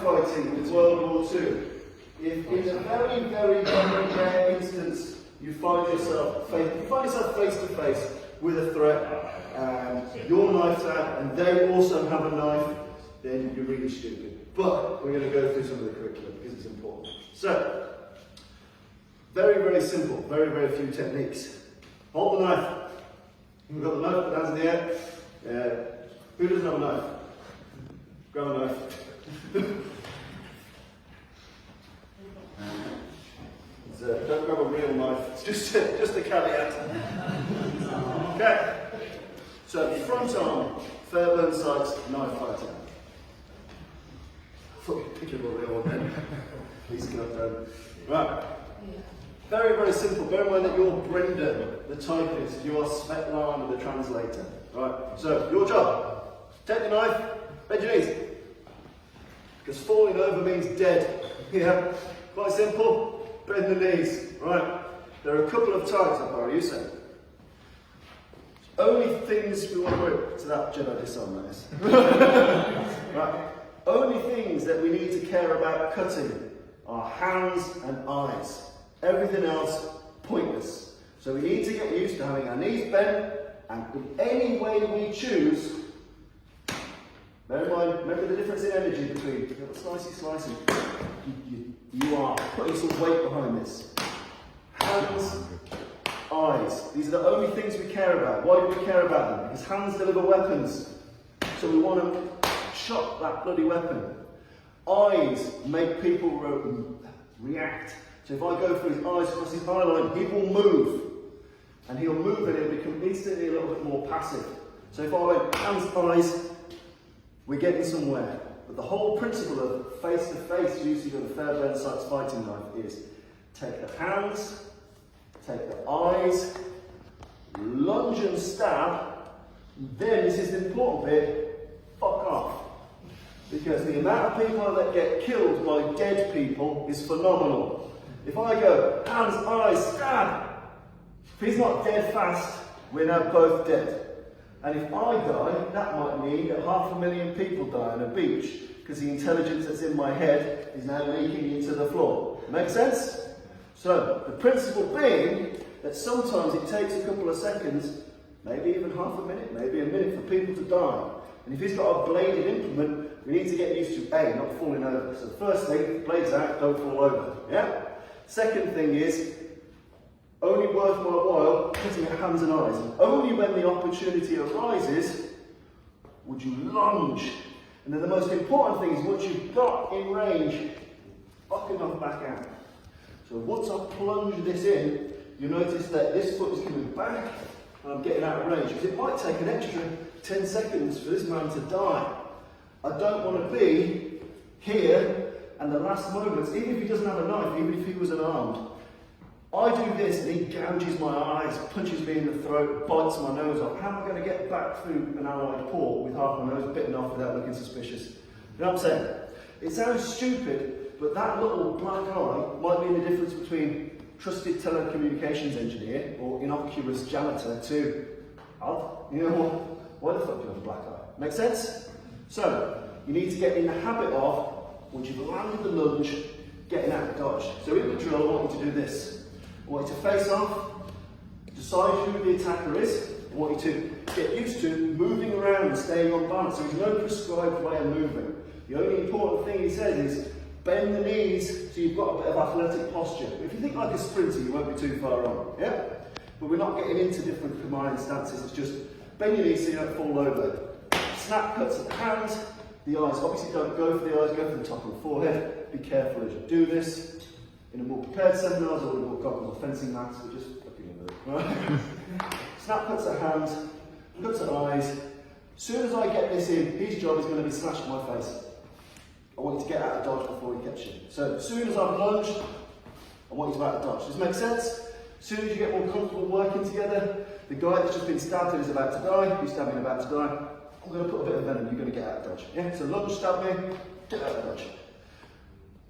fighting with World War II, if in a very, very, very rare instance you find yourself face to face with a threat, and your knife's out, and they also have a knife, then you're really stupid. But we're going to go through some of the curriculum because it's important. So, very, very simple, very, very few techniques. Hold the knife. You've got the knife, put the hands in the air. Yeah. Who doesn't have a knife? Grab a knife. Don't grab a real knife, it's just a caveat. Okay, so front arm, Fairburn sights, knife fighting. I thought you'd pick a real one then. Please go down. Right, very, very simple. Bear in mind that you're Brendan, the typist, you are Svetlana, the translator. Right, so your job, take the knife, bend your knees. Because falling over means dead. Yeah, quite simple. Bend the knees. Right. There are a couple of types, I'll borrow you say. Only things we want to do to that Jedi disarm, that is. Right. Only things that we need to care about cutting are hands and eyes. Everything else, pointless. So we need to get used to having our knees bent, and in any way we choose, bear in mind, remember the difference in energy between slicey. You are putting some weight behind this. Hands, eyes. These are the only things we care about. Why do we care about them? Because hands deliver weapons. So we want to shot that bloody weapon. Eyes make people react. So if I go through his eyes across his eye line, he will move. And he'll move and he'll become instantly a little bit more passive. So if I went hands, eyes, we're getting somewhere. But the whole principle of face-to-face usage of the Fairburn sights fighting knife is take the hands, take the eyes, lunge and stab, then this is the important bit, fuck off. Because the amount of people that get killed by dead people is phenomenal. If I go hands, eyes, stab, if he's not dead fast, we're now both dead. And if I die, that might mean that 500,000 people die on a beach, because the intelligence that's in my head is now leaking into the floor. Make sense? So, the principle being that sometimes it takes a couple of seconds, maybe even half a minute, maybe a minute for people to die. And if he's got a bladed implement, we need to get used to A, not falling over. So the first thing, blades out, don't fall over. Yeah? Second thing is, only worth my while cutting at hands and eyes. And only when the opportunity arises would you lunge. And then the most important thing is once you've got in range, fucking off back out. So once I plunge this in, you notice that this foot is coming back and I'm getting out of range. Because it might take an extra 10 seconds for this man to die. I don't want to be here and the last moments, even if he doesn't have a knife, even if he was unarmed, I do this and he gouges my eyes, punches me in the throat, bites my nose off. How am I going to get back through an allied port with half my nose bitten off without looking suspicious? You know what I'm saying? It sounds stupid, but that little black eye might mean the difference between trusted telecommunications engineer or innocuous janitor to, you know what? Why the fuck do you have a black eye? Make sense? So, you need to get in the habit of, once you've landed the lunge, getting out of dodge. So in the drill, I want you to do this. I want you to face off, decide who the attacker is. I want you to get used to moving around and staying on balance. So there's no prescribed way of moving. The only important thing he says is bend the knees so you've got a bit of athletic posture. If you think like a sprinter, you won't be too far wrong. Yeah? But we're not getting into different command stances. It's just bend your knees so you don't fall over. Snap cuts at the hands, the eyes. Obviously don't go for the eyes, go for the top of the forehead. Be careful as you do this. In a more prepared seminars, I would have got goggles or fencing mats, but just fucking with it. Right? Snap cuts at hands, cuts at eyes. As soon as I get this in, his job is going to be slashed in my face. I want you to get out of dodge before he gets you. So as soon as I've lunged, I want you to out of dodge. Does this make sense? As soon as you get more comfortable working together, the guy that's just been stabbed and is about to die, who's stabbing about to die, I'm going to put a bit of venom, you're going to get out of dodge. Yeah? So lunge, stab me, get out of dodge.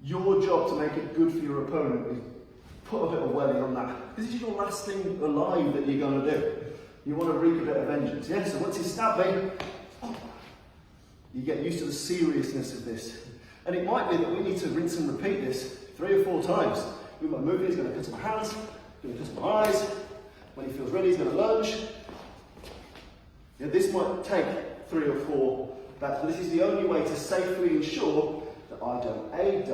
Your job to make it good for your opponent is put a bit of welly on that. This is your last thing alive that you're going to do. You want to wreak a bit of vengeance. Yeah? So once you stab me, you get used to the seriousness of this. And it might be that we need to rinse and repeat this 3 or 4 times. We might move it, he's going to cut my hands, going to cut my eyes. When he feels ready, he's going to lunge. Yeah, this might take 3 or 4 bats, but this is the only way to safely ensure that I don't A, die,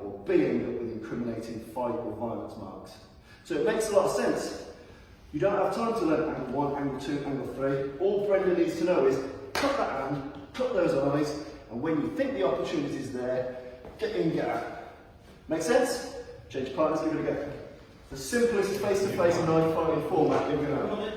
or B, end up with incriminating fight or violence marks. So it makes a lot of sense. You don't have time to learn angle 1, angle 2, angle 3. All Brenda needs to know is cut that hand, cut those eyes, and when you think the opportunity is there, get in, get out. Make sense? Change partners, give it a go. The simplest face-to-face knife fighting format you're going to have.